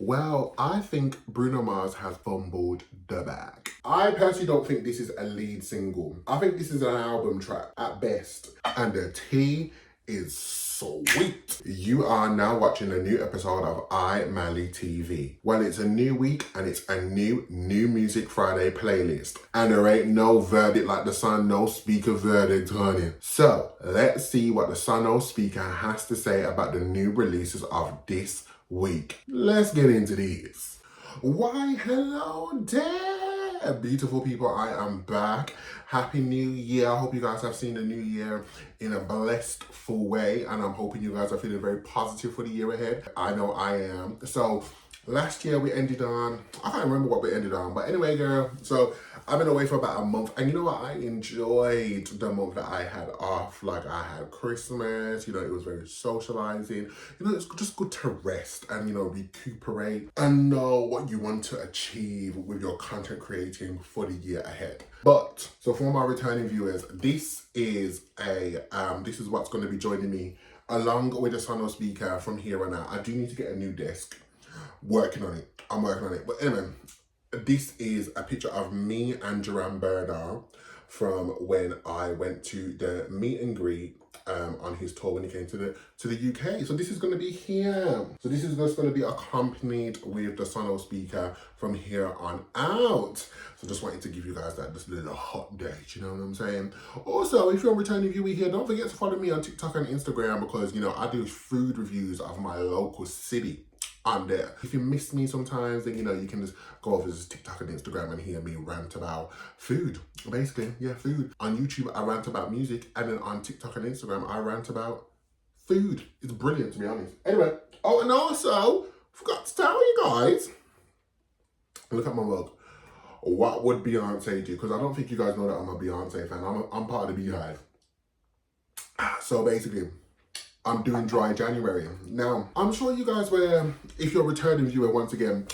Well, I think Bruno Mars has fumbled the bag. I personally don't think this is a lead single. I think this is an album track at best. And the tea is sweet. You are now watching a new episode of I Mally TV. Well, it's a new week and it's a new Music Friday playlist. And there ain't no verdict like the Sun No Speaker verdict, honey. So, let's see what the Sun No Speaker has to say about the new releases of this week. Let's get into this. Why, hello there, beautiful people. I am back. Happy New Year. I hope you guys have seen the new year in a blessed full way, and I'm hoping you guys are feeling very positive for the year ahead. I know I am. So last year we ended on, I can't remember what we ended on, but anyway, girl, so I've been away for about a month, and you know what, I enjoyed the month that I had off. Like, I had Christmas, you know, it was very socializing, you know, it's just good to rest and, you know, recuperate and know what you want to achieve with your content creating for the year ahead. But, so for my returning viewers, this is what's going to be joining me along with the Sonos speaker from here on out. I do need to get a new desk. Working on it. I'm working on it. But anyway, this is a picture of me and Duran Bernard from when I went to the meet and greet on his tour when he came to the UK. So this is going to be here. So this is just going to be accompanied with the Sonos speaker from here on out. So just wanted to give you guys that just little hot date, you know what I'm saying? Also, if you're a returning viewer here, don't forget to follow me on TikTok and Instagram, because, you know, I do food reviews of my local city on there. If you miss me sometimes, then, you know, you can just go over to TikTok and Instagram and hear me rant about food. Basically, yeah, food. On YouTube, I rant about music, and then on TikTok and Instagram, I rant about food. It's brilliant, to be honest. Anyway, oh, and also, forgot to tell you guys, look at my mug. What would Beyonce do? Because I don't think you guys know that I'm a Beyonce fan. I'm part of the Beehive. So basically, I'm doing dry January. Now, I'm sure you guys were, if you're a returning viewer once again,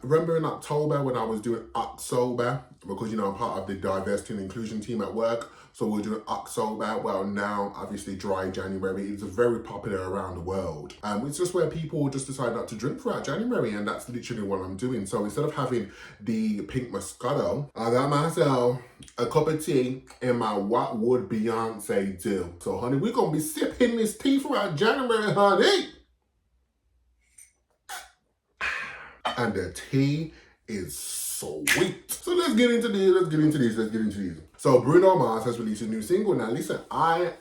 remember in October when I was doing October, because, you know, I'm part of the diversity and inclusion team at work, so we're doing October. Well, now, obviously, dry January is very popular around the world. It's just where people just decide not to drink throughout January, and that's literally what I'm doing. So instead of having the pink Moscato, I got myself a cup of tea in my What Would Beyonce Do? So, honey, we're going to be sipping this tea throughout January, honey. And the tea is sweet. So let's get into these. So Bruno Mars has released a new single. Now listen, I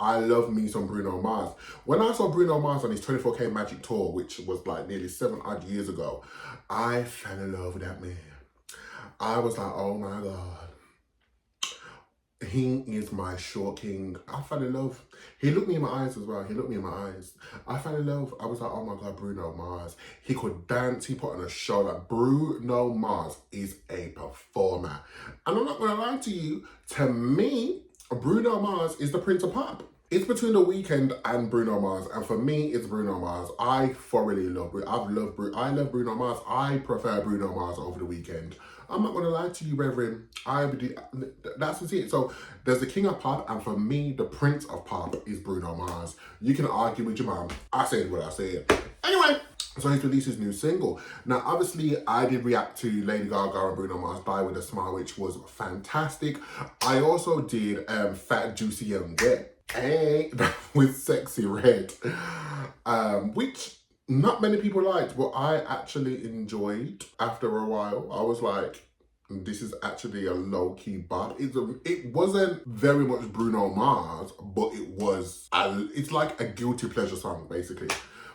love me some Bruno Mars. When I saw Bruno Mars on his 24K Magic Tour, which was like nearly 7 odd years ago, I fell in love with that man. I was like, oh my God. He is my short king. I fell in love. He looked me in my eyes as well. I fell in love. I was like, oh my God, Bruno Mars. He could dance. He put on a show. Like, Bruno Mars is a performer. And I'm not going to lie to you. To me, Bruno Mars is the Prince of Pop. It's between The Weeknd and Bruno Mars, and for me, it's Bruno Mars. I thoroughly love Bruno. I love Bruno Mars. I prefer Bruno Mars over The Weeknd. I'm not going to lie to you, brethren. That's just it. So there's the King of Pop, and for me, the Prince of Pop is Bruno Mars. You can argue with your mom. I said what I said. Anyway, so he's released his new single. Now, obviously, I did react to Lady Gaga and Bruno Mars' Die With A Smile, which was fantastic. I also did Fat, Juicy and Wet. Hey, with Sexy Red, which not many people liked, but I actually enjoyed. After a while, I was like, this is actually a low-key bop. It wasn't very much Bruno Mars, but it's like a guilty pleasure song, basically.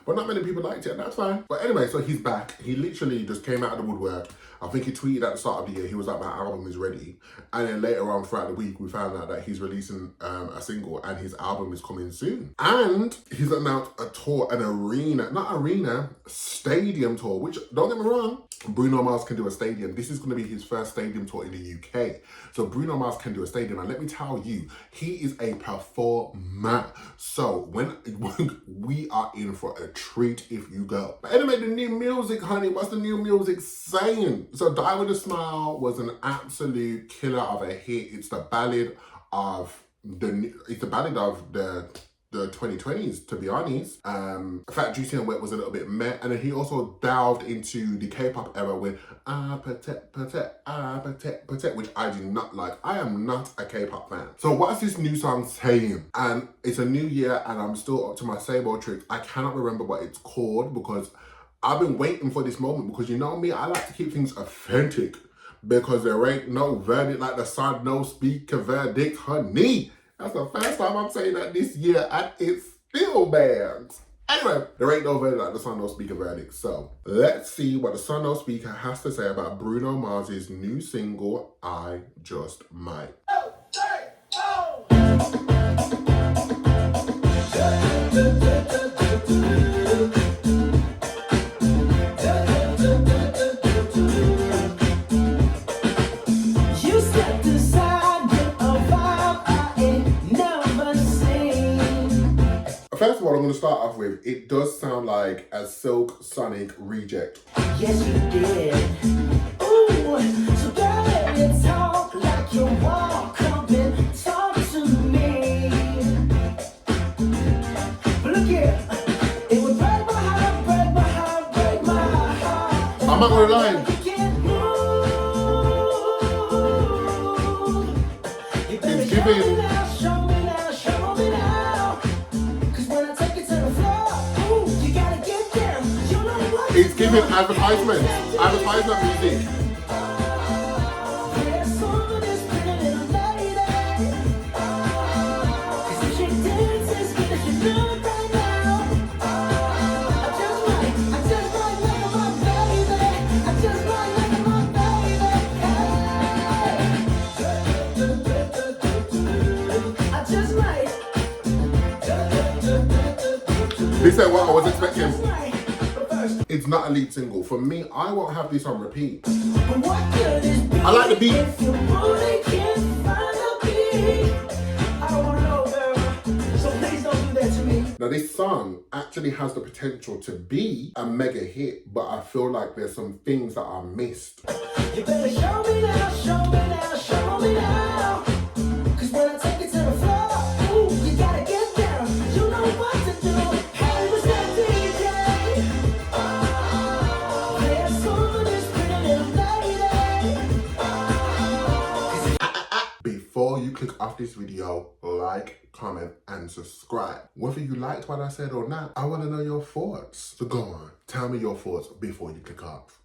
But not many people liked it, and that's fine. But anyway, so he's back. He literally just came out of the woodwork. I think he tweeted at the start of the year, he was like, my album is ready. And then later on throughout the week, we found out that he's releasing a single and his album is coming soon. And he's announced a tour, stadium tour, which, don't get me wrong, Bruno Mars can do a stadium. This is going to be his first stadium tour in the UK. So Bruno Mars can do a stadium. And let me tell you, he is a performer. So when we are in for a treat if you go. But anyway, the new music, honey, what's the new music saying? So Die With A Smile was an absolute killer of a hit. It's the ballad of the the 2020s, to be honest. Fat, Juicy and Wet was a little bit meh, and then he also delved into the K-pop era with protect, which I do not like. I am not a K-pop fan. So what's this new song saying? And it's a new year and I'm still up to my same old tricks. I cannot remember what it's called because I've been waiting for this moment, because you know me, I like to keep things authentic, because there ain't no verdict like the sun, no speaker verdict, honey. That's the first time I'm saying that this year, and it's still bad. Anyway, there ain't no verdict like the sun, no speaker verdict. So let's see what the sun, no speaker has to say about Bruno Mars' new single, I Just Might. First of all, I'm going to start off with, it does sound like a Silk Sonic reject. Yes, you did. Ooh, so girl, you talk like you walk up and talk to me. But look here, it would break my heart, break my heart, break my heart. I'm not going to lie. It's giving. It's giving advertisement music. This ain't what I was expecting. It's not a lead single. For me, I won't have this on repeat. I like the beat. Now this song actually has the potential to be a mega hit, but I feel like there's some things that are missed. You better show me now, show me now, show me now. Cause when I take it to the floor, ooh, you gotta get down. You know what to do. Hey, what's that DJ? Play a song for this pretty little lady. Before you click off this video, like, comment, and subscribe. Whether you liked what I said or not, I want to know your thoughts. So go on, tell me your thoughts before you click off.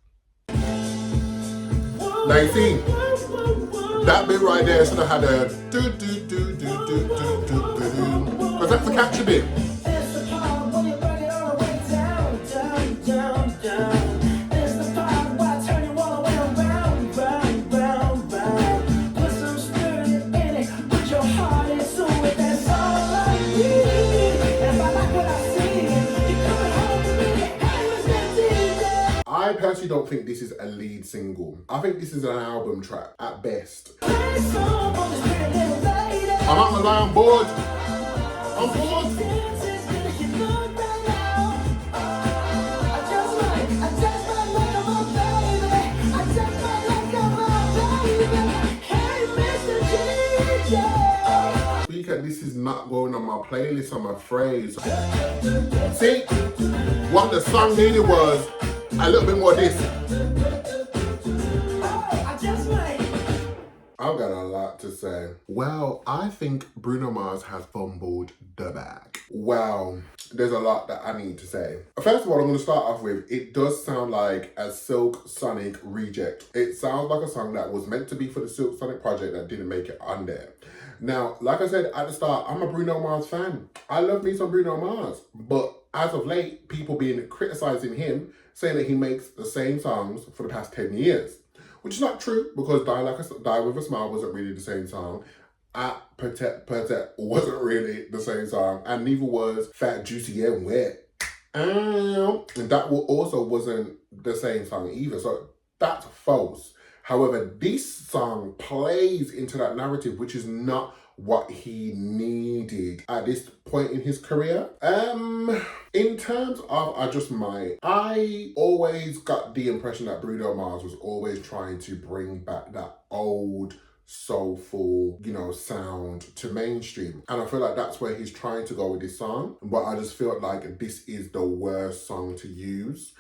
Now you see, that bit right there should have had a because that's the capture bit. I personally don't think this is a lead single. I think this is an album track at best. I'm not gonna lie, I'm bored. I'm bored. This is not going on my playlist, I'm afraid. See, what the song needed was a little bit more of this. I've got a lot to say. Well, I think Bruno Mars has fumbled the bag. Well, there's a lot that I need to say. First of all, I'm going to start off with, it does sound like a Silk Sonic reject. It sounds like a song that was meant to be for the Silk Sonic project that didn't make it on there. Now, like I said at the start, I'm a Bruno Mars fan. I love me some Bruno Mars. But as of late, people been criticizing him, saying that he makes the same songs for the past 10 years. Which is not true, because Die With A Smile wasn't really the same song. Protect wasn't really the same song. And neither was Fat, Juicy and Wet. And that also wasn't the same song either. So that's false. However, this song plays into that narrative, which is not what he needed at this point in his career. In terms of I Just Might, I always got the impression that Bruno Mars was always trying to bring back that old soulful, you know, sound to mainstream. And I feel like that's where he's trying to go with this song. But I just feel like this is the worst song to use.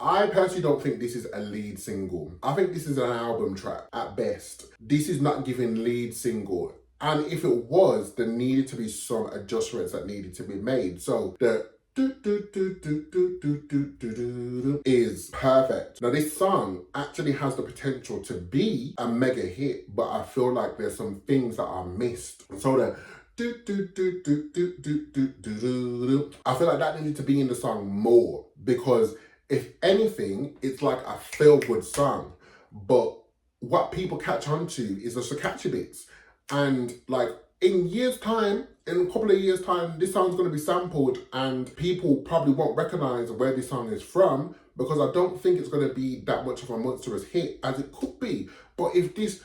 I personally don't think this is a lead single. I think this is an album track at best. This is not giving lead single. And if it was, there needed to be some adjustments that needed to be made. So the is perfect. Now this song actually has the potential to be a mega hit, but I feel like there's some things that are missed. So the I feel like that needed to be in the song more, because if anything, it's like a feel-good song, but what people catch on to is just the catchy bits. And like in years' time, in a couple of years' time, this song's going to be sampled and people probably won't recognize where this song is from, because I don't think it's going to be that much of a monstrous hit as it could be. But if this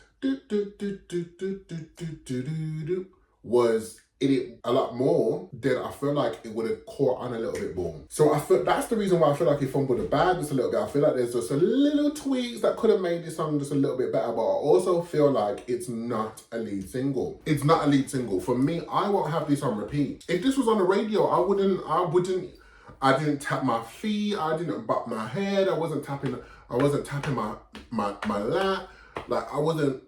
was in it a lot more, then I feel like it would have caught on a little bit more. So I feel that's the reason why I feel like he fumbled the bag just a little bit. I feel like there's just a little tweaks that could have made this song just a little bit better, but I also feel like it's not a lead single. It's not a lead single. For me, I won't have this on repeat. If this was on the radio, I didn't tap my feet, I didn't bop my head, I wasn't tapping my lap, like I wasn't,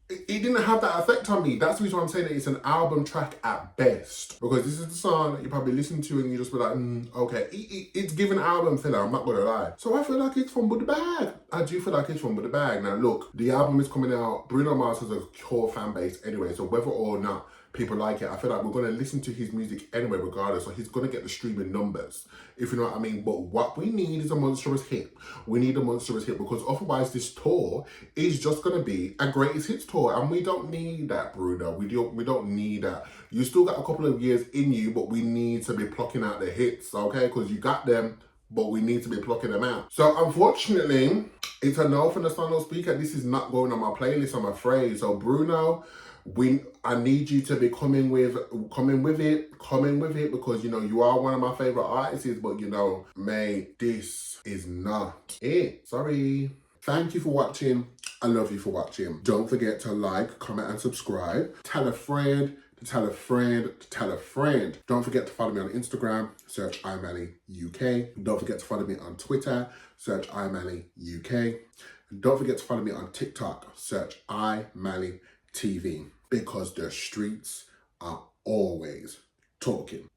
it didn't have that effect on me. That's the reason why I'm saying that it's an album track at best. Because this is the song that you probably listen to and you just be like, okay. It's given album filler, I'm not gonna lie. So I feel like it's fumbled the bag. I do feel like it's fumbled the bag. Now look, the album is coming out. Bruno Mars has a core fan base anyway, so whether or not people like it, I feel like we're gonna listen to his music anyway regardless, so he's gonna get the streaming numbers, if you know what I mean. But what we need is a monstrous hit. We need a monstrous hit, because otherwise this tour is just gonna be a greatest hits tour, and we don't need that, Bruno. We don't need that. You still got a couple of years in you, but we need to be plucking out the hits, okay? Because you got them, but we need to be plucking them out. So unfortunately, it's a no from the Sono speaker. This is not going on my playlist, I'm afraid. So Bruno, I need you to be coming with it, because you know you are one of my favorite artists, but you know, mate, this is not it. Sorry. Thank you for watching. I love you for watching. Don't forget to like, comment, and subscribe. Tell a friend to tell a friend to tell a friend. Don't forget to follow me on Instagram, search imalleyuk. Don't forget to follow me on Twitter, search imalleyuk. Don't forget to follow me on TikTok, search imalleytv. Because the streets are always talking.